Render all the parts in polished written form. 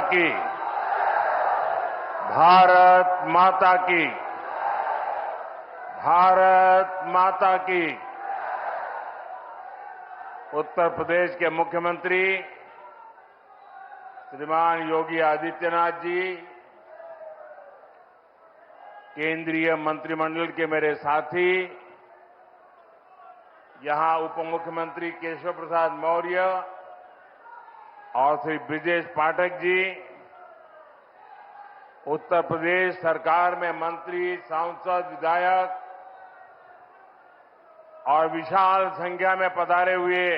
की भारत माता की भारत माता की। उत्तर प्रदेश के मुख्यमंत्री श्रीमान योगी आदित्यनाथ जी, केंद्रीय मंत्रिमंडल के मेरे साथी, यहां उप मुख्यमंत्री केशव प्रसाद मौर्य और श्री ब्रिजेश पाठक जी, उत्तर प्रदेश सरकार में मंत्री, सांसद, विधायक और विशाल संख्या में पधारे हुए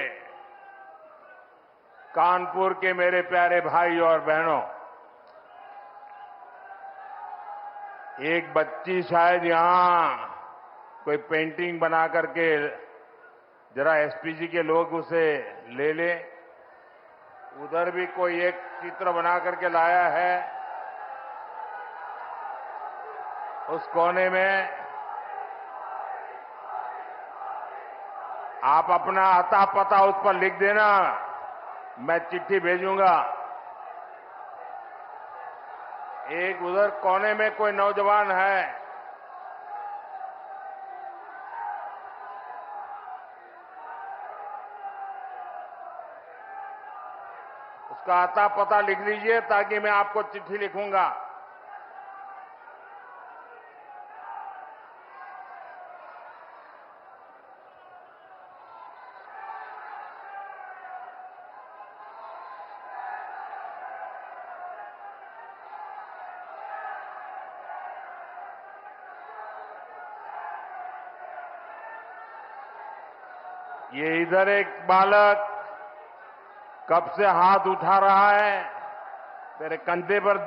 कानपुर के मेरे प्यारे भाई और बहनों, एक बच्ची शायद यहां कोई पेंटिंग बना करके जरा एसपीजी के लोग उसे ले ले। उधर भी कोई एक चित्र बना करके लाया है, उस कोने में आप अपना अता पता उस पर लिख देना, मैं चिट्ठी भेजूंगा। एक उधर कोने में कोई नौजवान है, उसका अता पता लिख लीजिए ताकि मैं आपको चिट्ठी लिखूंगा। ये इधर एक बालक कब से हाथ उठा रहा है। तेरे कंधे पर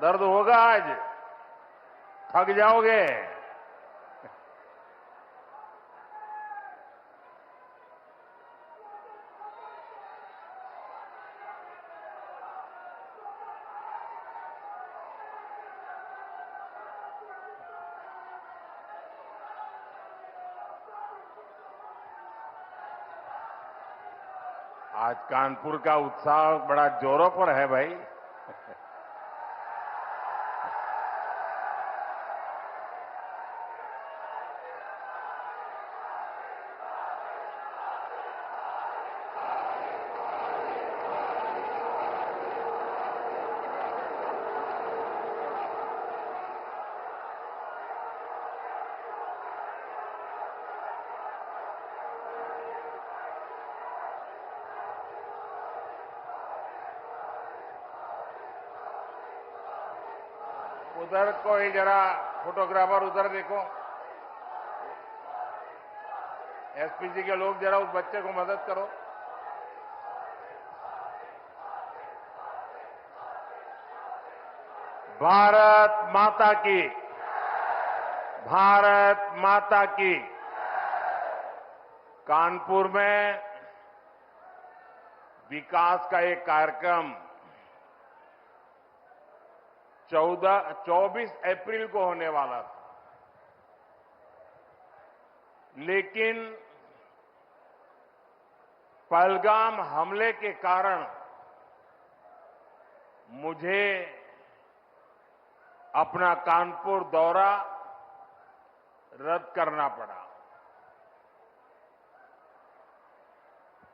दर्द होगा आज, थक जाओगे। आज कानपुर का उत्साह बड़ा जोरों पर है भाई। उधर कोई जरा फोटोग्राफर उधर देखो, एसपीजी के लोग जरा उस बच्चे को मदद करो। भारत माता की भारत माता की। कानपुर में विकास का एक कार्यक्रम 24 अप्रैल को होने वाला था, लेकिन पहलगाम हमले के कारण मुझे अपना कानपुर दौरा रद्द करना पड़ा।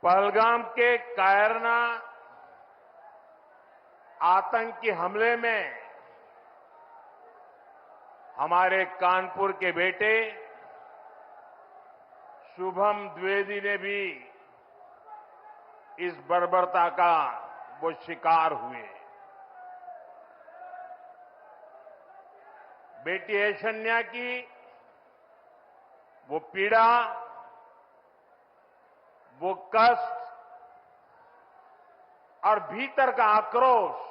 पहलगाम के कायरना आतंकी हमले में हमारे कानपुर के बेटे शुभम द्विवेदी ने भी इस बर्बरता का वो शिकार हुए। बेटी ऐशन्या की वो पीड़ा, वो कष्ट और भीतर का आक्रोश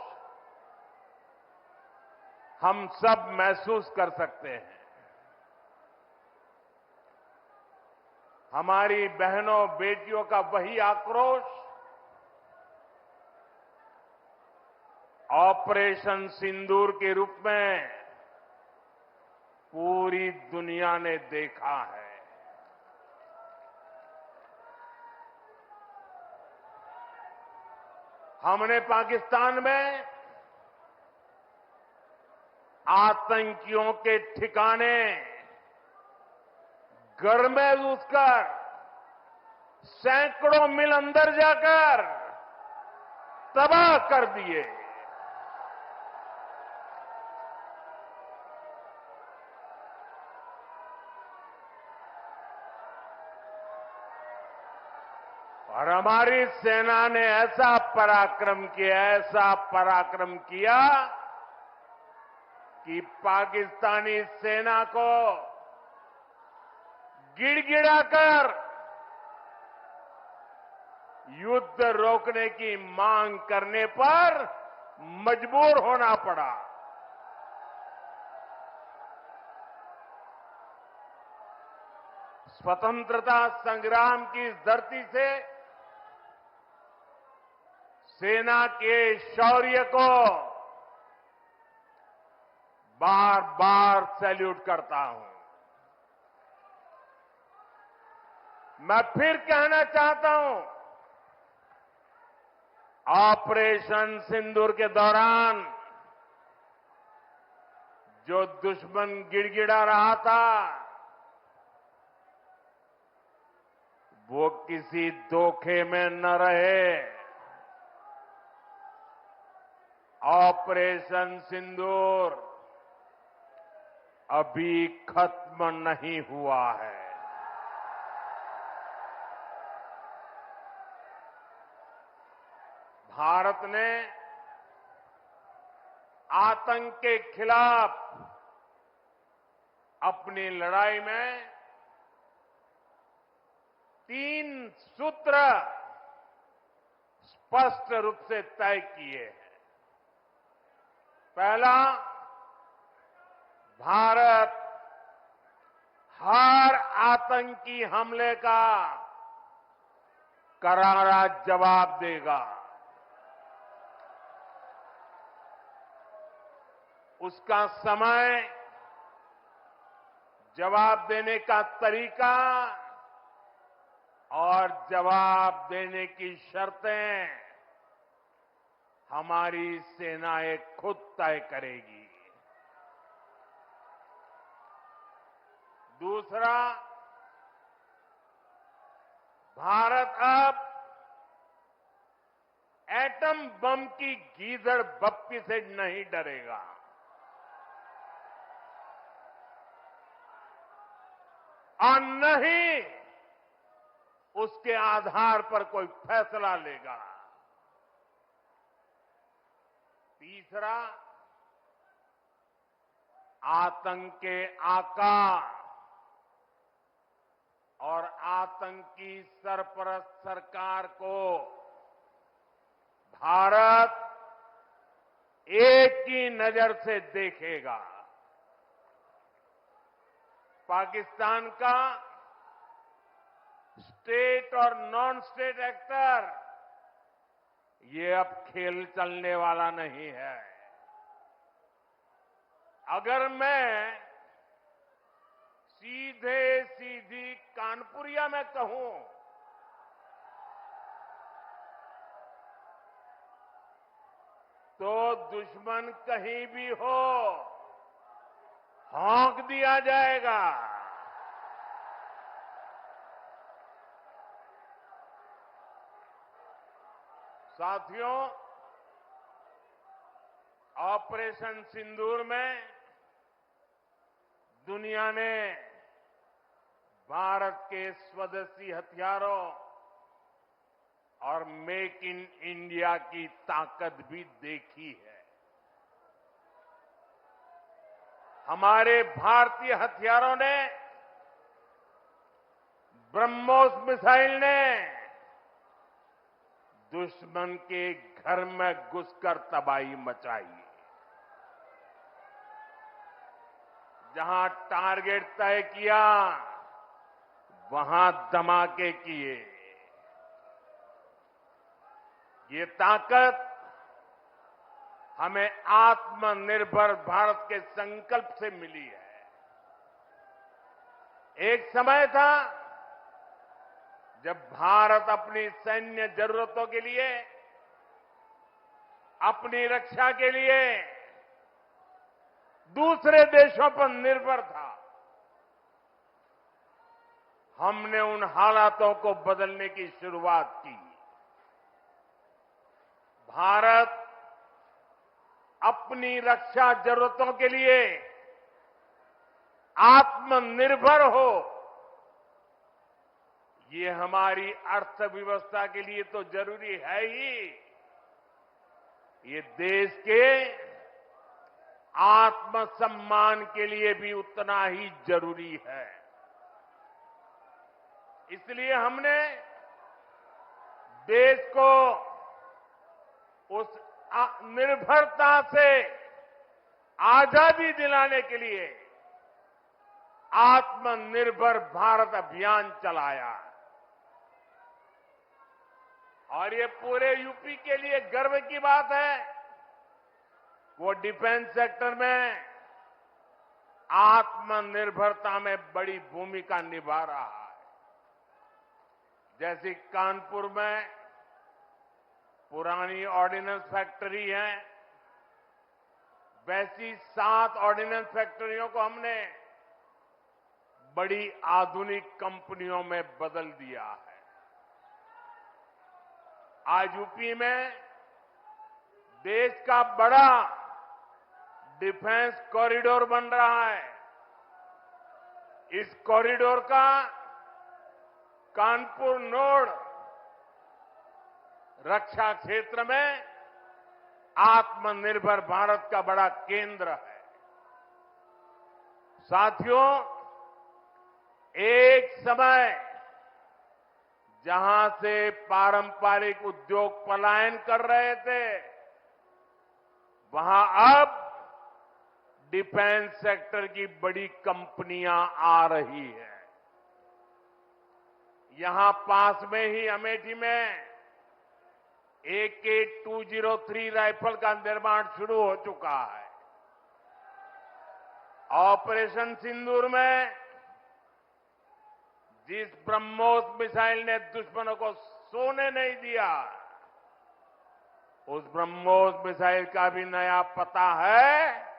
हम सब महसूस कर सकते हैं। हमारी बहनों बेटियों का वही आक्रोश ऑपरेशन सिंदूर के रूप में पूरी दुनिया ने देखा है। हमने पाकिस्तान में आतंकियों के ठिकाने घर में घुसकर सैकड़ों मील अंदर जाकर तबाह कर दिए। और हमारी सेना ने ऐसा पराक्रम किया कि पाकिस्तानी सेना को गिड़गिड़ाकर युद्ध रोकने की मांग करने पर मजबूर होना पड़ा। स्वतंत्रता संग्राम की इस धरती से सेना के शौर्य को बार बार सैल्यूट करता हूं। मैं फिर कहना चाहता हूं, ऑपरेशन सिंदूर के दौरान जो दुश्मन गिड़गिड़ा रहा था, वो किसी धोखे में न रहे। ऑपरेशन सिंदूर अभी खत्म नहीं हुआ है। भारत ने आतंक के खिलाफ अपनी लड़ाई में 3 सूत्र स्पष्ट रूप से तय किए हैं। पहला, भारत हर आतंकी हमले का करारा जवाब देगा। उसका समय, जवाब देने का तरीका और जवाब देने की शर्तें हमारी सेनाएं खुद तय करेगी। दूसरा, भारत अब एटम बम की गीदड़ बप्पी से नहीं डरेगा। और न ही उसके आधार पर कोई फैसला लेगा। तीसरा, आतंक के आका और आतंकी सरपरस्त सरकार को भारत एक ही नजर से देखेगा। पाकिस्तान का स्टेट और नॉन स्टेट एक्टर, ये अब खेल चलने वाला नहीं है। अगर मैं सीधी कानपुरिया में कहूं तो दुश्मन कहीं भी हो, हौंक दिया जाएगा। साथियों, ऑपरेशन सिंदूर में दुनिया ने भारत के स्वदेशी हथियारों और मेक इन इंडिया की ताकत भी देखी है। हमारे भारतीय हथियारों ने, ब्रह्मोस मिसाइल ने दुश्मन के घर में घुसकर तबाही मचाई। जहां टारगेट तय किया, वहां धमाके किए। ये ताकत हमें आत्मनिर्भर भारत के संकल्प से मिली है। एक समय था जब भारत अपनी सैन्य जरूरतों के लिए, अपनी रक्षा के लिए दूसरे देशों पर निर्भर था। हमने उन हालातों को बदलने की शुरुआत की। भारत अपनी रक्षा जरूरतों के लिए आत्मनिर्भर हो, ये हमारी अर्थव्यवस्था के लिए तो जरूरी है ही, ये देश के आत्मसम्मान के लिए भी उतना ही जरूरी है। इसलिए हमने देश को उस निर्भरता से आजादी दिलाने के लिए आत्मनिर्भर भारत अभियान चलाया और ये पूरे यूपी के लिए गर्व की बात है। वो डिफेंस सेक्टर में आत्मनिर्भरता में बड़ी भूमिका निभा रहा है। जैसे कानपुर में पुरानी ऑर्डिनेंस फैक्ट्री है, वैसी 7 ऑर्डिनेंस फैक्ट्रियों को हमने बड़ी आधुनिक कंपनियों में बदल दिया है। आज यूपी में देश का बड़ा डिफेंस कॉरिडोर बन रहा है। इस कॉरिडोर का कानपुर नोड रक्षा क्षेत्र में आत्मनिर्भर भारत का बड़ा केंद्र है। साथियों, एक समय जहां से पारंपरिक उद्योग पलायन कर रहे थे, वहां अब डिफेंस सेक्टर की बड़ी कंपनियां आ रही है। यहां पास में ही अमेठी में AK-203 राइफल का निर्माण शुरू हो चुका है। ऑपरेशन सिंदूर में जिस ब्रह्मोस मिसाइल ने दुश्मनों को सोने नहीं दिया, उस ब्रह्मोस मिसाइल का भी नया पता है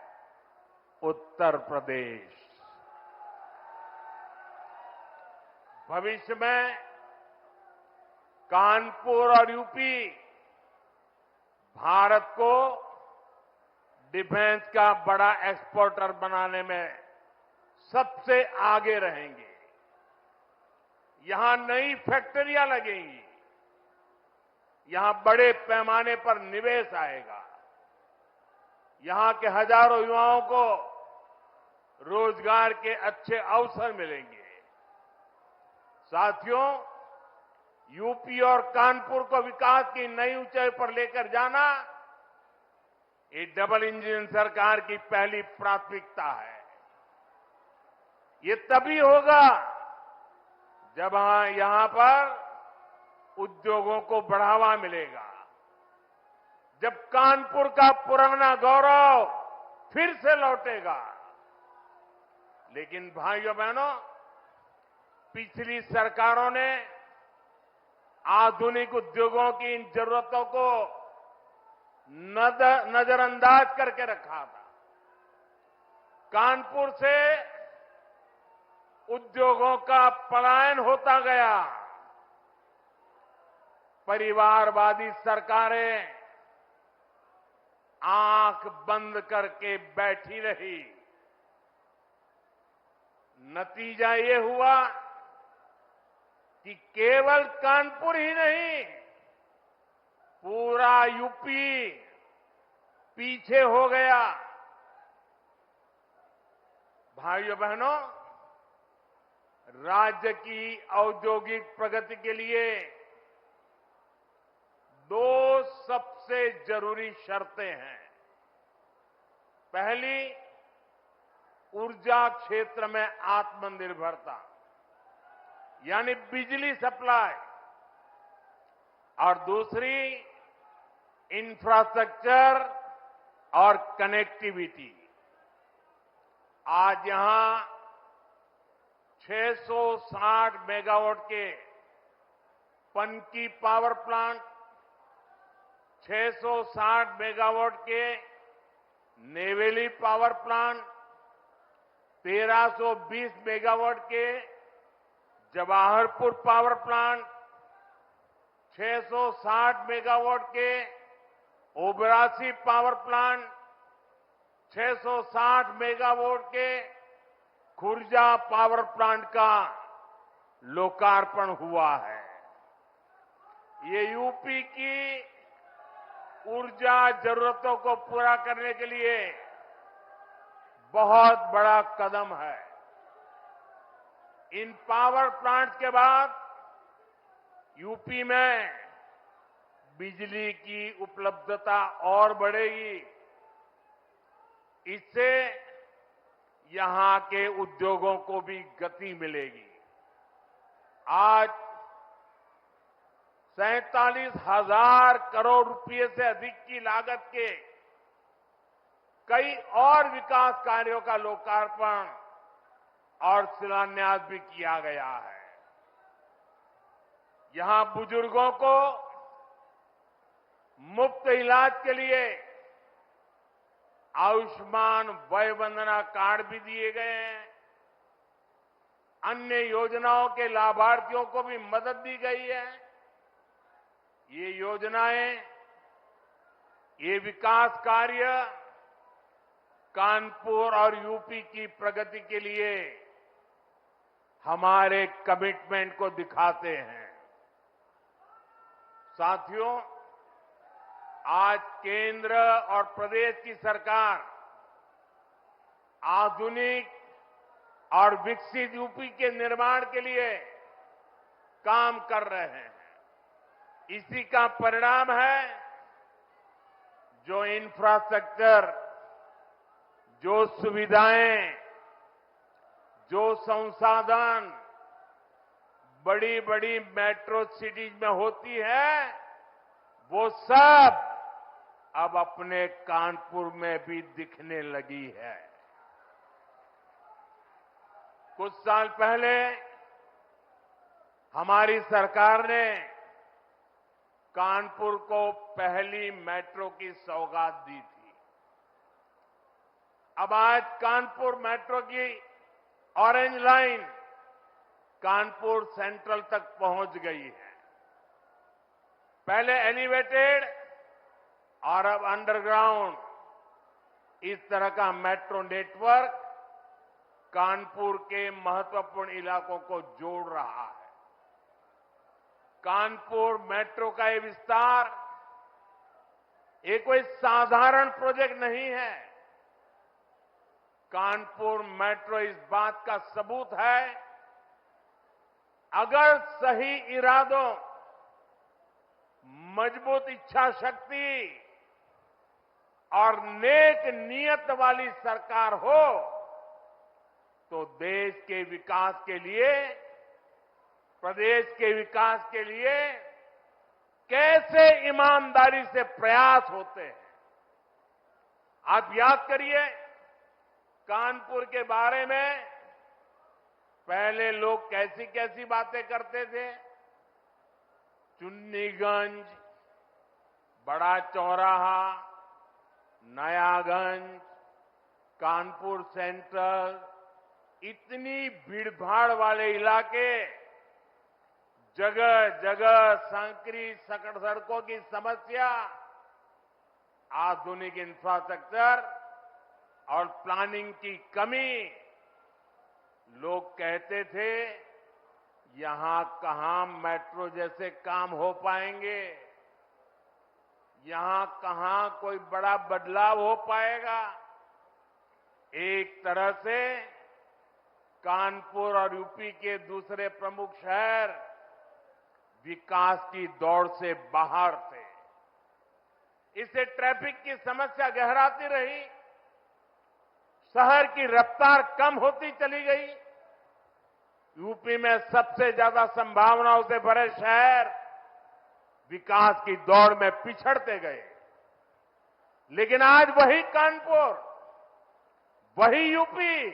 उत्तर प्रदेश। भविष्य में कानपुर और यूपी भारत को डिफेंस का बड़ा एक्सपोर्टर बनाने में सबसे आगे रहेंगे। यहां नई फैक्ट्रियां लगेंगी, यहां बड़े पैमाने पर निवेश आएगा, यहां के हजारों युवाओं को रोजगार के अच्छे अवसर मिलेंगे। साथियों, यूपी और कानपुर को विकास की नई ऊंचाई पर लेकर जाना, ये डबल इंजन सरकार की पहली प्राथमिकता है। ये तभी होगा जब यहां पर उद्योगों को बढ़ावा मिलेगा, जब कानपुर का पुराना गौरव फिर से लौटेगा। लेकिन भाइयों बहनों, पिछली सरकारों ने आधुनिक उद्योगों की इन जरूरतों को नजरअंदाज करके रखा था। कानपुर से उद्योगों का पलायन होता गया। परिवारवादी सरकारें आंख बंद करके बैठी रही। नतीजा ये हुआ कि केवल कानपुर ही नहीं, पूरा यूपी पीछे हो गया। भाइयों बहनों, राज्य की औद्योगिक प्रगति के लिए 2 सबसे जरूरी शर्तें हैं। पहली, ऊर्जा क्षेत्र में आत्मनिर्भरता, यानी बिजली सप्लाई, और दूसरी इंफ्रास्ट्रक्चर और कनेक्टिविटी। आज यहां 660 मेगावाट के पनकी पावर प्लांट, 660 मेगावाट के नेवेली पावर प्लांट 1320 मेगावाट के, जवाहरपुर पावर प्लांट 660 मेगावाट के, ओबरासी पावर प्लांट 660 मेगावाट के, खुर्जा पावर प्लांट का लोकार्पण हुआ है। ये यूपी की ऊर्जा जरूरतों को पूरा करने के लिए बहुत बड़ा कदम है। इन पावर प्लांट्स के बाद यूपी में बिजली की उपलब्धता और बढ़ेगी। इससे यहां के उद्योगों को भी गति मिलेगी। आज 47,000 करोड़ रुपए से अधिक की लागत के कई और विकास कार्यों का लोकार्पण और शिलान्यास भी किया गया है। यहां बुजुर्गों को मुफ्त इलाज के लिए आयुष्मान वय वंदना कार्ड भी दिए गए हैं। अन्य योजनाओं के लाभार्थियों को भी मदद दी गई है। ये योजनाएं, ये विकास कार्य कानपुर और यूपी की प्रगति के लिए हमारे कमिटमेंट को दिखाते हैं। साथियों, आज केंद्र और प्रदेश की सरकार आधुनिक और विकसित यूपी के निर्माण के लिए काम कर रहे हैं। इसी का परिणाम है जो इंफ्रास्ट्रक्चर, जो सुविधाएं, जो संसाधन बड़ी बड़ी मेट्रो सिटीज में होती है, वो सब अब अपने कानपुर में भी दिखने लगी है। कुछ साल पहले हमारी सरकार ने कानपुर को पहली मेट्रो की सौगात दी थी। अब आज कानपुर मेट्रो की ऑरेंज लाइन कानपुर सेंट्रल तक पहुंच गई है। पहले एलिवेटेड और अब अंडरग्राउंड, इस तरह का मेट्रो नेटवर्क कानपुर के महत्वपूर्ण इलाकों को जोड़ रहा है। कानपुर मेट्रो का ये विस्तार ये कोई साधारण प्रोजेक्ट नहीं है। कानपुर मेट्रो इस बात का सबूत है, अगर सही इरादों, मजबूत इच्छा शक्ति और नेक नियत वाली सरकार हो तो देश के विकास के लिए, प्रदेश के विकास के लिए कैसे ईमानदारी से प्रयास होते हैं। आप याद करिए, कानपुर के बारे में पहले लोग कैसी कैसी बातें करते थे। चुन्नीगंज, बड़ा चौराहा, नयागंज, कानपुर सेंट्रल, इतनी भीड़भाड़ वाले इलाके, जगह जगह संकरी सड़कों की समस्या, आधुनिक इंफ्रास्ट्रक्चर और प्लानिंग की कमी। लोग कहते थे यहां कहां मेट्रो जैसे काम हो पाएंगे, यहां कहां कोई बड़ा बदलाव हो पाएगा। एक तरह से कानपुर और यूपी के दूसरे प्रमुख शहर विकास की दौड़ से बाहर थे। इससे ट्रैफिक की समस्या गहराती रही, शहर की रफ्तार कम होती चली गई। यूपी में सबसे ज्यादा संभावनाओं से भरे शहर विकास की दौड़ में पिछड़ते गए। लेकिन आज वही कानपुर, वही यूपी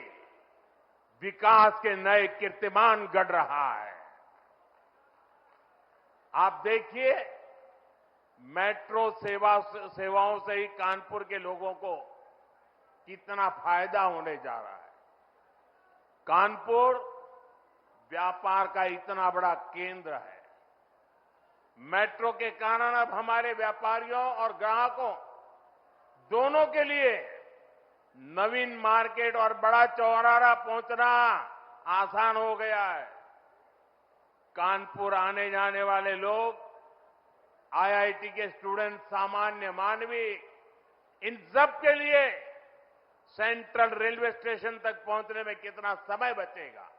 विकास के नए कीर्तिमान गढ़ रहा है। आप देखिए, मेट्रो सेवाओं से ही कानपुर के लोगों को कितना फायदा होने जा रहा है। कानपुर व्यापार का इतना बड़ा केंद्र है। मेट्रो के कारण अब हमारे व्यापारियों और ग्राहकों दोनों के लिए नवीन मार्केट और बड़ा चौराहा पहुंचना आसान हो गया है। कानपुर आने जाने वाले लोग, आईआईटी के स्टूडेंट, सामान्य मानवी, इन सब के लिए सेंट्रल रेलवे स्टेशन तक पहुंचने में कितना समय बचेगा।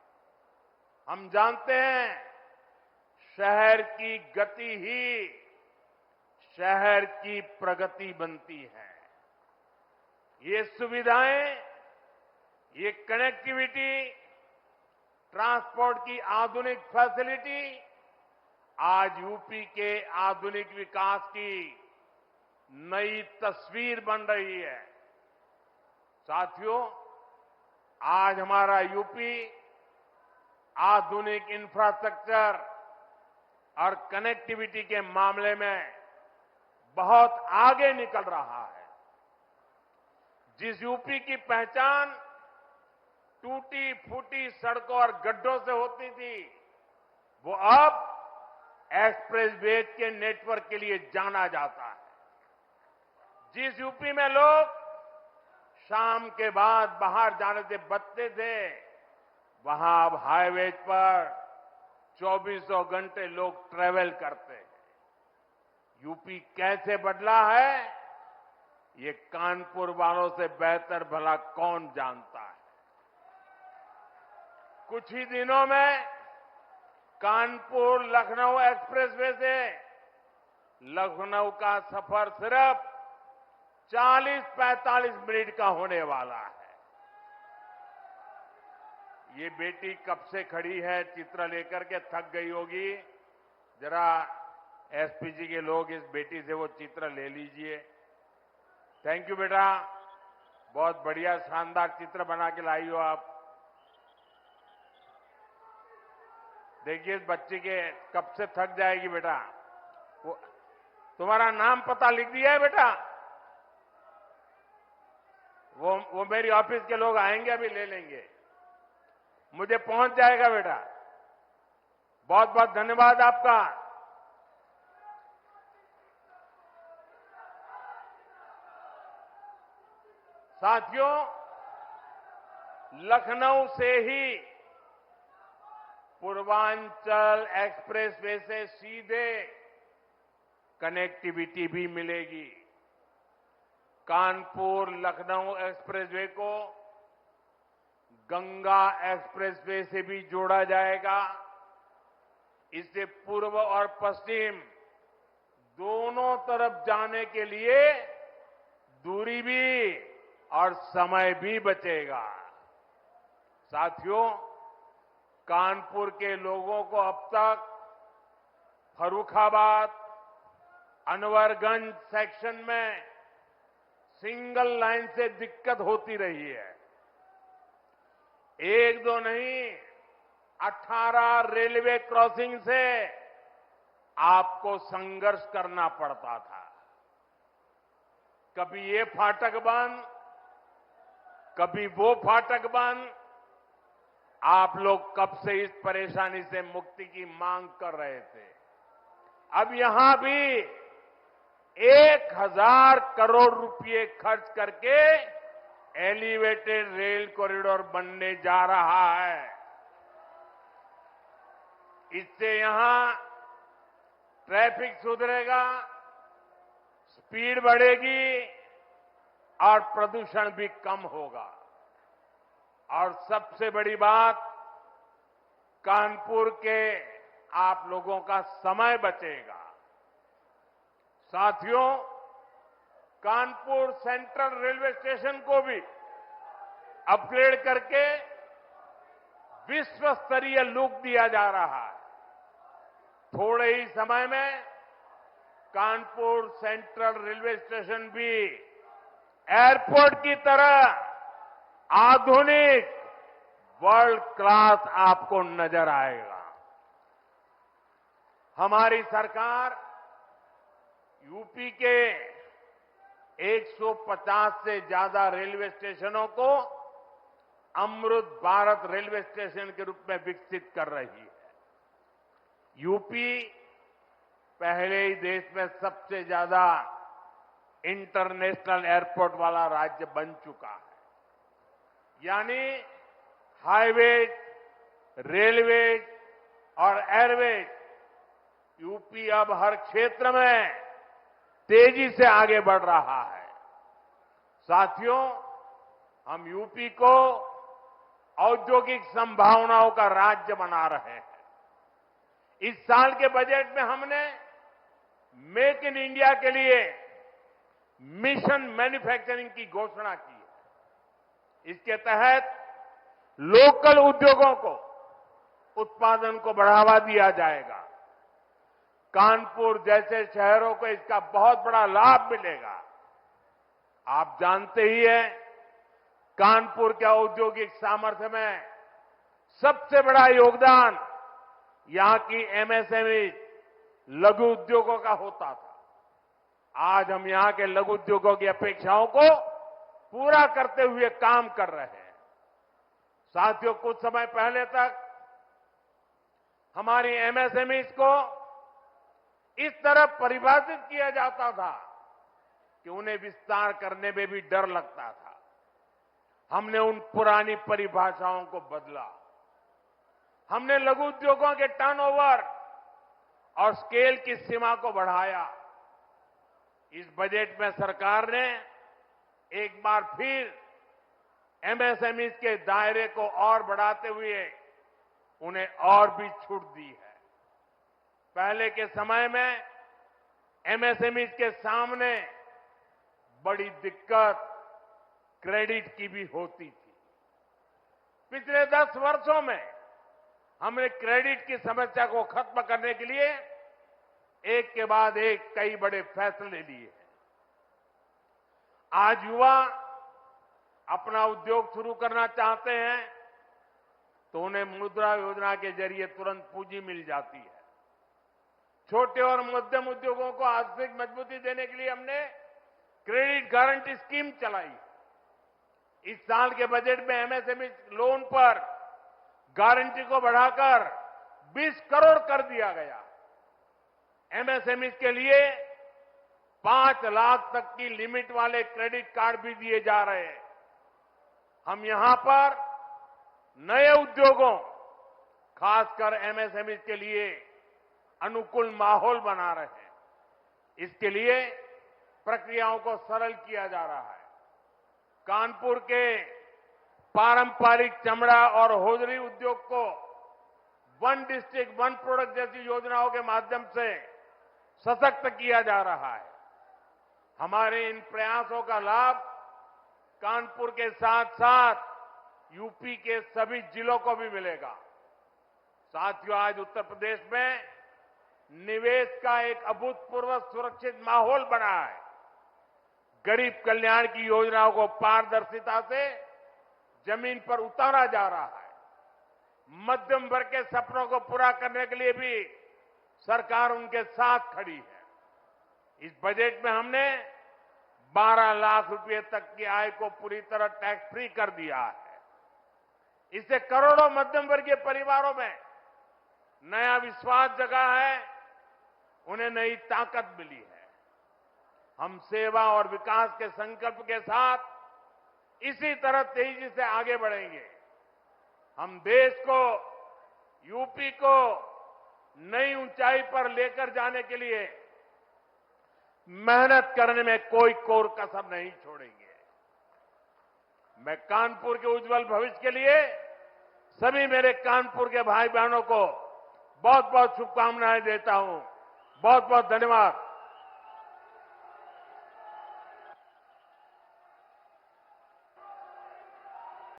हम जानते हैं शहर की गति ही शहर की प्रगति बनती है। ये सुविधाएं, ये कनेक्टिविटी, ट्रांसपोर्ट की आधुनिक फैसिलिटी आज यूपी के आधुनिक विकास की नई तस्वीर बन रही है। साथियों, आज हमारा यूपी आधुनिक इंफ्रास्ट्रक्चर और कनेक्टिविटी के मामले में बहुत आगे निकल रहा है। जिस यूपी की पहचान टूटी फूटी सड़कों और गड्ढों से होती थी, वो अब एक्सप्रेसवे के नेटवर्क के लिए जाना जाता है। जिस यूपी में लोग शाम के बाद बाहर जाने से बचते थे, वहां अब हाईवेज पर 24 घंटे लोग ट्रेवल करते हैं। यूपी कैसे बदला है, ये कानपुर वालों से बेहतर भला कौन जानता है। कुछ ही दिनों में कानपुर लखनऊ एक्सप्रेसवे से लखनऊ का सफर सिर्फ 40-45 मिनट का होने वाला है। ये बेटी कब से खड़ी है, चित्र लेकर के थक गई होगी। जरा एसपीजी के लोग इस बेटी से वो चित्र ले लीजिए। थैंक यू बेटा, बहुत बढ़िया शानदार चित्र बना के लाई हो आप। देखिए इस बच्ची के कब से थक जाएगी बेटा। वो तुम्हारा नाम पता लिख दिया है बेटा? वो मेरी ऑफिस के लोग आएंगे, अभी ले लेंगे, मुझे पहुंच जाएगा बेटा। बहुत बहुत धन्यवाद आपका। साथियों, लखनऊ से ही पूर्वांचल एक्सप्रेसवे से सीधे कनेक्टिविटी भी मिलेगी। कानपुर लखनऊ एक्सप्रेसवे को गंगा एक्सप्रेसवे से भी जोड़ा जाएगा। इससे पूर्व और पश्चिम दोनों तरफ जाने के लिए दूरी भी और समय भी बचेगा। साथियों, कानपुर के लोगों को अब तक फर्रुखाबाद, अनवरगंज सेक्शन में सिंगल लाइन से दिक्कत होती रही है। एक दो नहीं, 18 रेलवे क्रॉसिंग से आपको संघर्ष करना पड़ता था। कभी ये फाटक बंद, कभी वो फाटक बंद। आप लोग कब से इस परेशानी से मुक्ति की मांग कर रहे थे। अब यहां भी 1000 करोड़ रुपए खर्च करके एलिवेटेड रेल कॉरिडोर बनने जा रहा है। इससे यहां ट्रैफिक सुधरेगा, स्पीड बढ़ेगी और प्रदूषण भी कम होगा। और सबसे बड़ी बात, कानपुर के आप लोगों का समय बचेगा। साथियों, कानपुर सेंट्रल रेलवे स्टेशन को भी अपग्रेड करके विश्व स्तरीय लुक दिया जा रहा है। थोड़े ही समय में कानपुर सेंट्रल रेलवे स्टेशन भी एयरपोर्ट की तरह आधुनिक वर्ल्ड क्लास आपको नजर आएगा। हमारी सरकार यूपी के 150 से ज्यादा रेलवे स्टेशनों को अमृत भारत रेलवे स्टेशन के रूप में विकसित कर रही है। यूपी पहले ही देश में सबसे ज्यादा इंटरनेशनल एयरपोर्ट वाला राज्य बन चुका है। यानी हाईवेज, रेलवेज और एयरवेज, यूपी अब हर क्षेत्र में तेजी से आगे बढ़ रहा है। साथियों, हम यूपी को औद्योगिक संभावनाओं का राज्य बना रहे हैं। इस साल के बजट में हमने मेक इन इंडिया के लिए मिशन मैन्युफैक्चरिंग की घोषणा की है। इसके तहत लोकल उद्योगों को उत्पादन को बढ़ावा दिया जाएगा। कानपुर जैसे शहरों को इसका बहुत बड़ा लाभ मिलेगा। आप जानते ही हैं, कानपुर के औद्योगिक सामर्थ्य में सबसे बड़ा योगदान यहां की एमएसएमई लघु उद्योगों का होता था। आज हम यहां के लघु उद्योगों की अपेक्षाओं को पूरा करते हुए काम कर रहे हैं। साथियों, कुछ समय पहले तक हमारी एमएसएमई को इस तरह परिभाषित किया जाता था कि उन्हें विस्तार करने में भी डर लगता था। हमने उन पुरानी परिभाषाओं को बदला। हमने लघु उद्योगों के टर्नओवर और स्केल की सीमा को बढ़ाया। इस बजट में सरकार ने एक बार फिर एमएसएमई के दायरे को और बढ़ाते हुए उन्हें और भी छूट दी है। पहले के समय में एमएसएमई के सामने बड़ी दिक्कत क्रेडिट की भी होती थी। पिछले 10 वर्षों में हमने क्रेडिट की समस्या को खत्म करने के लिए एक के बाद एक कई बड़े फैसले लिए हैं। आज युवा अपना उद्योग शुरू करना चाहते हैं तो उन्हें मुद्रा योजना के जरिए तुरंत पूंजी मिल जाती है। छोटे और मध्यम उद्योगों को आर्थिक मजबूती देने के लिए हमने क्रेडिट गारंटी स्कीम चलाई। इस साल के बजट में एमएसएमई लोन पर गारंटी को बढ़ाकर 20 करोड़ कर दिया गया। एमएसएमई के लिए 5 लाख तक की लिमिट वाले क्रेडिट कार्ड भी दिए जा रहे हैं। हम यहां पर नए उद्योगों, खासकर एमएसएमई के लिए अनुकूल माहौल बना रहे हैं। इसके लिए प्रक्रियाओं को सरल किया जा रहा है। कानपुर के पारंपरिक चमड़ा और होजरी उद्योग को वन डिस्ट्रिक्ट वन प्रोडक्ट जैसी योजनाओं के माध्यम से सशक्त किया जा रहा है। हमारे इन प्रयासों का लाभ कानपुर के साथ साथ यूपी के सभी जिलों को भी मिलेगा। साथियों, आज उत्तर प्रदेश में निवेश का एक अभूतपूर्व सुरक्षित माहौल बना है। गरीब कल्याण की योजनाओं को पारदर्शिता से जमीन पर उतारा जा रहा है। मध्यम वर्ग के सपनों को पूरा करने के लिए भी सरकार उनके साथ खड़ी है। इस बजट में हमने 12 लाख रुपए तक की आय को पूरी तरह टैक्स फ्री कर दिया है। इससे करोड़ों मध्यम वर्गीय परिवारों में नया विश्वास जगा है, उन्हें नई ताकत मिली है। हम सेवा और विकास के संकल्प के साथ इसी तरह तेजी से आगे बढ़ेंगे। हम देश को, यूपी को नई ऊंचाई पर लेकर जाने के लिए मेहनत करने में कोई कोर कसर नहीं छोड़ेंगे। मैं कानपुर के उज्जवल भविष्य के लिए सभी मेरे कानपुर के भाई बहनों को बहुत बहुत शुभकामनाएं देता हूं। बहुत बहुत धन्यवाद।